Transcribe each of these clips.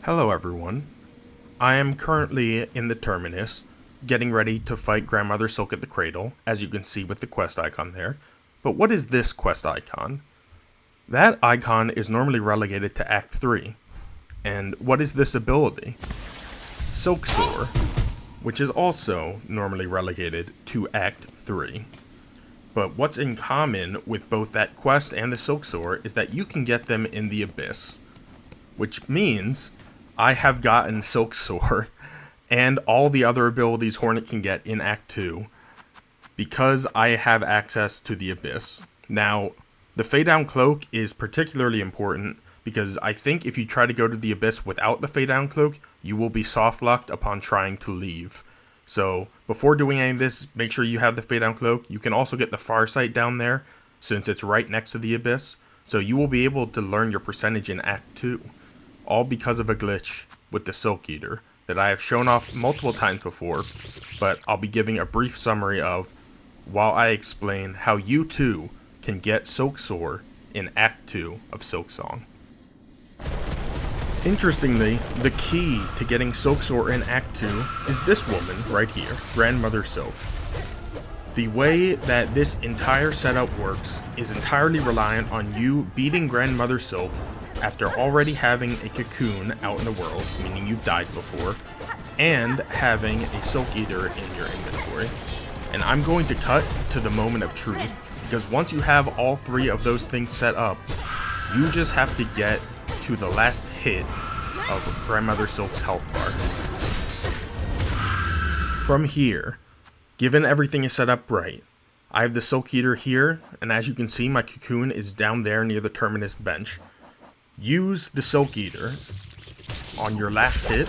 Hello everyone. I am currently in the Terminus, getting ready to fight Grandmother Silk at the Cradle, as you can see with the quest icon there. But what is this quest icon? That icon is normally relegated to Act 3. And what is this ability? Soar, which is also normally relegated to Act 3. But what's in common with both that quest and the Soar is that you can get them in the Abyss. Which means I have gotten Soar and all the other abilities Hornet can get in Act 2 because I have access to the Abyss. Now, the Fade Down Cloak is particularly important because I think if you try to go to the Abyss without the Fade Down Cloak, you will be soft-locked upon trying to leave. So, before doing any of this, make sure you have the Fade Down Cloak. You can also get the Farsight down there, since it's right next to the Abyss. So you will be able to learn your percentage in Act 2. All because of a glitch with the Silk Eater that I have shown off multiple times before, but I'll be giving a brief summary of while I explain how you too can get Soar in Act 2 of Silksong. Interestingly, the key to getting Soar in Act 2 is this woman right here, Grandmother Silk. The way that this entire setup works is entirely reliant on you beating Grandmother Silk after already having a cocoon out in the world, meaning you've died before, and having a Silk Eater in your inventory. And I'm going to cut to the moment of truth, because once you have all three of those things set up, you just have to get to the last hit of Grandmother Silk's health bar. From here, given everything is set up right, I have the Silk Eater here, and as you can see, my cocoon is down there near the Terminus bench. Use the Silk Eater on your last hit.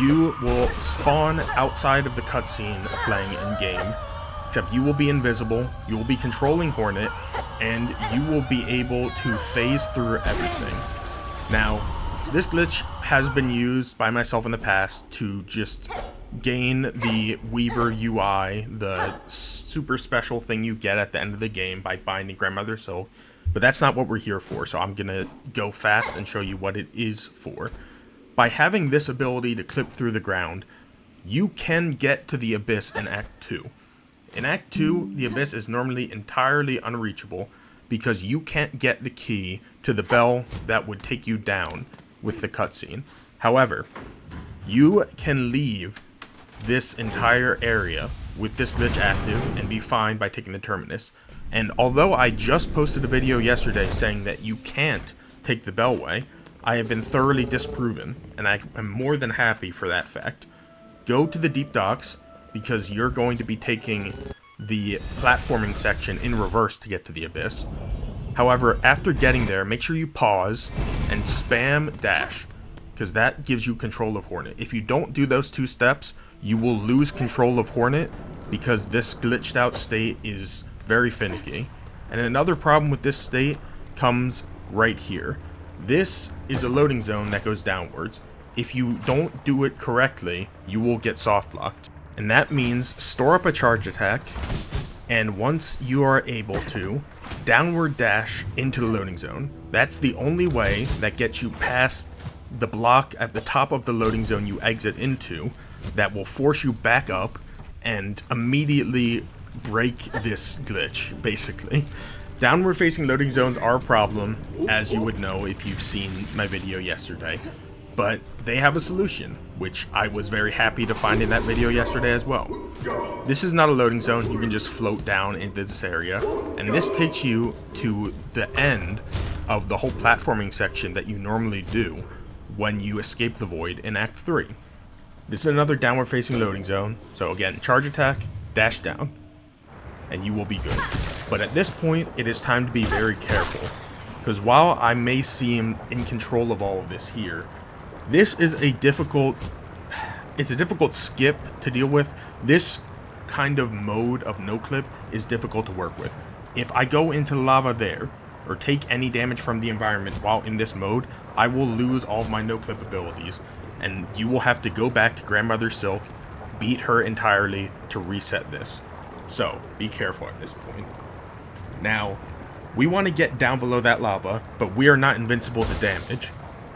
You will spawn outside of the cutscene playing in-game, except you will be invisible, you will be controlling Hornet, and you will be able to phase through everything. Now, this glitch has been used by myself in the past to just gain the Weaver UI, the super special thing you get at the end of the game by binding Grandmother Silk. But that's not what we're here for, so I'm going to go fast and show you what it is for. By having this ability to clip through the ground, you can get to the Abyss in Act 2. In Act 2, the Abyss is normally entirely unreachable because you can't get the key to the bell that would take you down with the cutscene. However, you can leave this entire area with this glitch active and be fine by taking the Terminus. And although I just posted a video yesterday saying that you can't take the Bellway, I have been thoroughly disproven, and I am more than happy for that fact. Go to the Deep Docks, because you're going to be taking the platforming section in reverse to get to the Abyss. However, after getting there, make sure you pause and spam dash, because that gives you control of Hornet. If you don't do those two steps, you will lose control of Hornet, because this glitched out state is very finicky. And another problem with this state comes right here. This is a loading zone that goes downwards. If you don't do it correctly, you will get soft locked. And that means store up a charge attack, and once you are able to, downward dash into the loading zone. That's the only way that gets you past the block at the top of the loading zone you exit into that will force you back up and immediately break this glitch, basically. Downward facing loading zones are a problem, as you would know if you've seen my video yesterday, but they have a solution, which I was very happy to find in that video yesterday as well. This is not a loading zone, you can just float down into this area, and this takes you to the end of the whole platforming section that you normally do when you escape the void in Act 3. This is another downward facing loading zone, so again, charge attack, dash down, and you will be good. But at this point, it is time to be very careful, because while I may seem in control of all of this here, this is a difficult skip to deal with. This kind of mode of no-clip is difficult to work with. If I go into lava there, or take any damage from the environment while in this mode, I will lose all of my no-clip abilities, and you will have to go back to Grandmother Silk, beat her entirely to reset this. So, be careful at this point. Now, we want to get down below that lava, but we are not invincible to damage.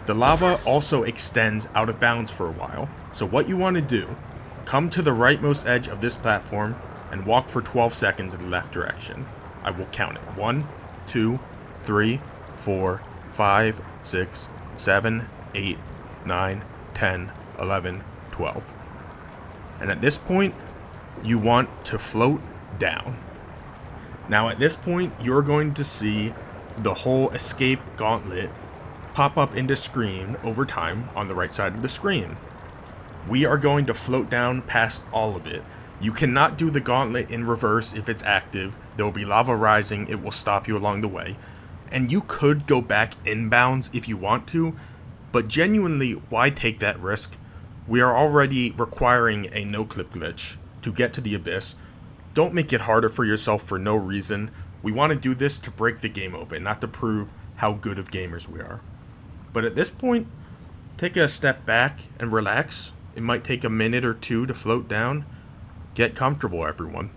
The lava also extends out of bounds for a while, so what you want to do, come to the rightmost edge of this platform and walk for 12 seconds in the left direction. I will count it. 1, 2, 3, 4, 5, 6, 7, 8, 9, 10, 11, 12. And at this point, you want to float down. Now at this point, you're going to see the whole escape gauntlet pop up into screen over time on the right side of the screen. We are going to float down past all of it. You cannot do the gauntlet in reverse if it's active. There will be lava rising, it will stop you along the way. And you could go back inbounds if you want to, but genuinely, why take that risk? We are already requiring a no-clip glitch to get to the abyss. Don't make it harder for yourself for no reason. We want to do this to break the game open, not to prove how good of gamers we are. But at this point, take a step back and relax. It might take a minute or two to float down. Get comfortable, everyone.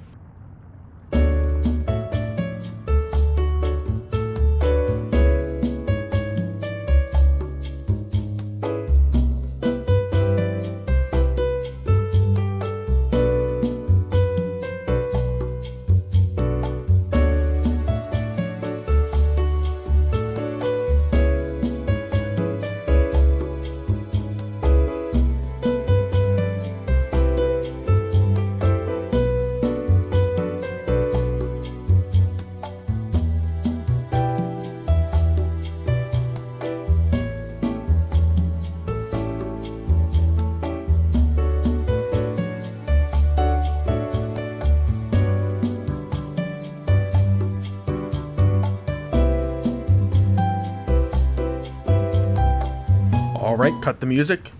Alright, cut the music.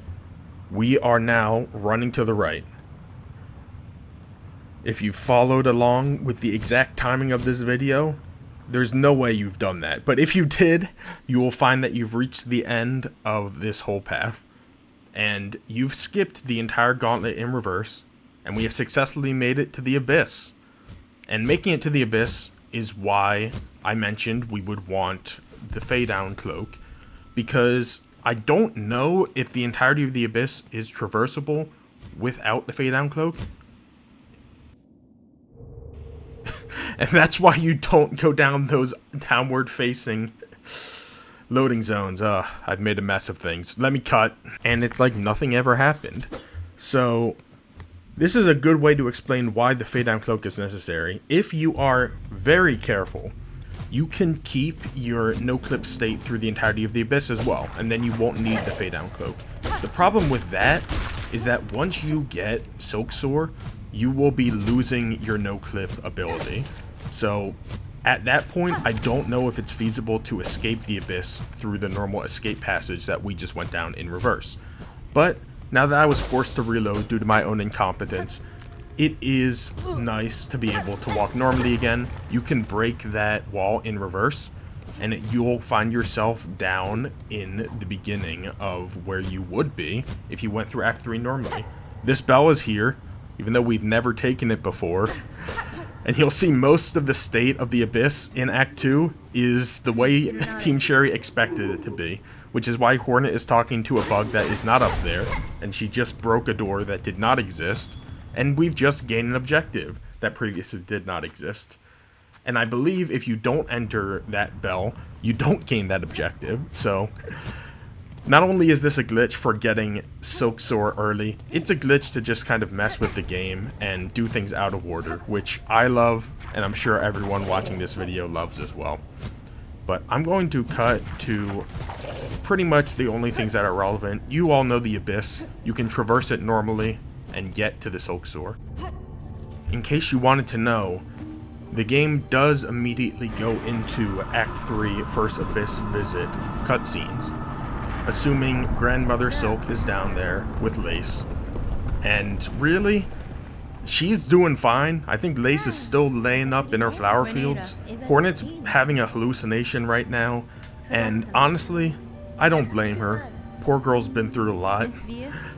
We are now running to the right. If you followed along with the exact timing of this video, there's no way you've done that. But if you did, you will find that you've reached the end of this whole path. And you've skipped the entire gauntlet in reverse. And we have successfully made it to the abyss. And making it to the abyss is why I mentioned we would want the fade down cloak. Because I don't know if the entirety of the abyss is traversable without the fade down cloak. And that's why you don't go down those downward facing loading zones. I've made a mess of things. Let me cut. And it's like nothing ever happened. So this is a good way to explain why the fade down cloak is necessary. If you are very careful, you can keep your no-clip state through the entirety of the abyss as well, and then you won't need the fade down cloak. The problem with that is that once you get Silksong, you will be losing your no-clip ability. So at that point, I don't know if it's feasible to escape the abyss through the normal escape passage that we just went down in reverse. But now that I was forced to reload due to my own incompetence, it is nice to be able to walk normally again. You can break that wall in reverse, and you'll find yourself down in the beginning of where you would be if you went through Act 3 normally. This bell is here, even though we've never taken it before. And you'll see most of the state of the abyss in Act 2 is the way Team Sherry expected it to be, which is why Hornet is talking to a bug that is not up there, and she just broke a door that did not exist. And we've just gained an objective that previously did not exist. And I believe if you don't enter that bell, you don't gain that objective. So, not only is this a glitch for getting Silksong early, it's a glitch to just kind of mess with the game and do things out of order, which I love, and I'm sure everyone watching this video loves as well. But I'm going to cut to pretty much the only things that are relevant. You all know the abyss. You can traverse it normally and get to the Silksong. In case you wanted to know, the game does immediately go into Act 3 First Abyss Visit cutscenes, assuming Grandmother Silk is down there with Lace. And really, she's doing fine. I think Lace is still laying up in her flower fields. Hornet's having a hallucination right now, and honestly, I don't blame her. Poor girl's been through a lot.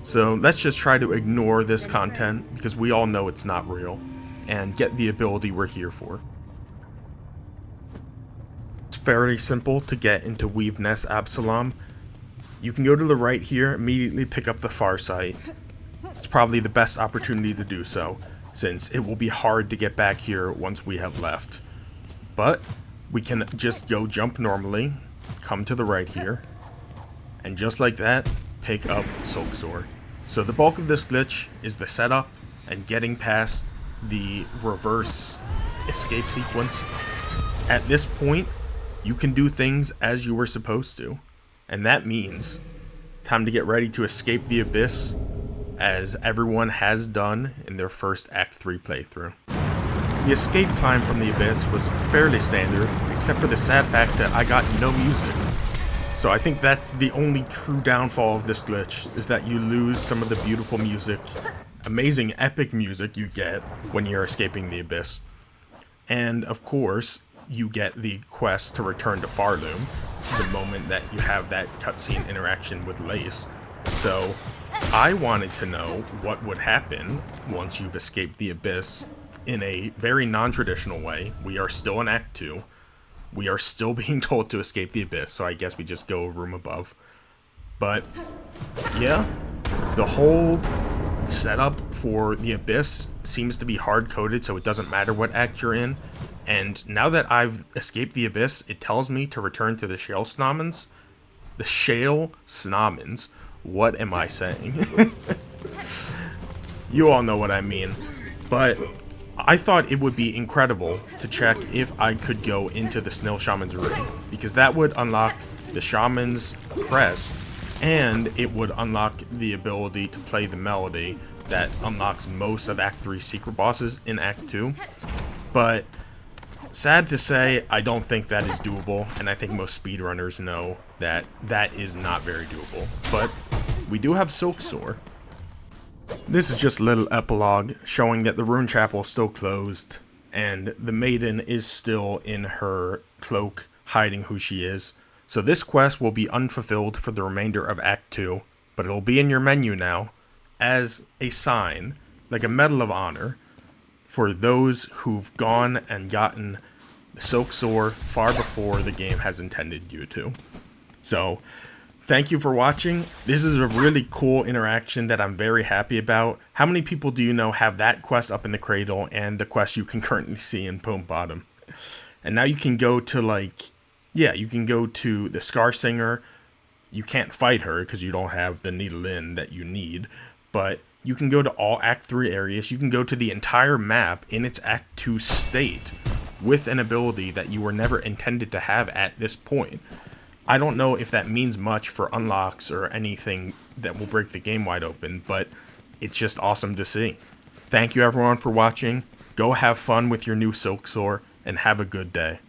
So let's just try to ignore this content because we all know it's not real and get the ability we're here for. It's very simple to get into Weave Nest Absalom. You can go to the right here, immediately pick up the far sight. It's probably the best opportunity to do so, since it will be hard to get back here once we have left. But we can just go jump normally, come to the right here, and just like that, pick up Silksong. So the bulk of this glitch is the setup and getting past the reverse escape sequence. At this point, you can do things as you were supposed to, and that means time to get ready to escape the abyss, as everyone has done in their first Act 3 playthrough. The escape climb from the abyss was fairly standard, except for the sad fact that I got no music. So I think that's the only true downfall of this glitch, is that you lose some of the beautiful music, amazing epic music you get when you're escaping the abyss. And of course, you get the quest to return to Farloom the moment that you have that cutscene interaction with Lace. So I wanted to know what would happen once you've escaped the abyss in a very non-traditional way. We are still in Act 2. We are still being told to escape the abyss, so I guess we just go a room above. But yeah, the whole setup for the abyss seems to be hard-coded, so it doesn't matter what act you're in. And now that I've escaped the abyss, it tells me to return to the Shale Snomans. The Shale Snomans. What am I saying? You all know what I mean. But I thought it would be incredible to check if I could go into the Snail Shaman's room, because that would unlock the Shaman's crest, and it would unlock the ability to play the melody that unlocks most of Act 3 secret bosses in Act 2. But sad to say, I don't think that is doable, and I think most speedrunners know that that is not very doable. But we do have Silksong. This is just a little epilogue showing that the Rune Chapel is still closed, and the maiden is still in her cloak, hiding who she is. So this quest will be unfulfilled for the remainder of Act 2, but it'll be in your menu now as a sign, like a medal of honor, for those who've gone and gotten the Silksong far before the game has intended you to. So, thank you for watching. This is a really cool interaction that I'm very happy about. How many people do you know have that quest up in the cradle and the quest you can currently see in Poem Bottom? And now you can go to you can go to the Scar Singer. You can't fight her because you don't have the needle in that you need, but you can go to all Act 3 areas. You can go to the entire map in its Act 2 state with an ability that you were never intended to have at this point. I don't know if that means much for unlocks or anything that will break the game wide open, but it's just awesome to see. Thank you everyone for watching. Go have fun with your new Silksong and have a good day.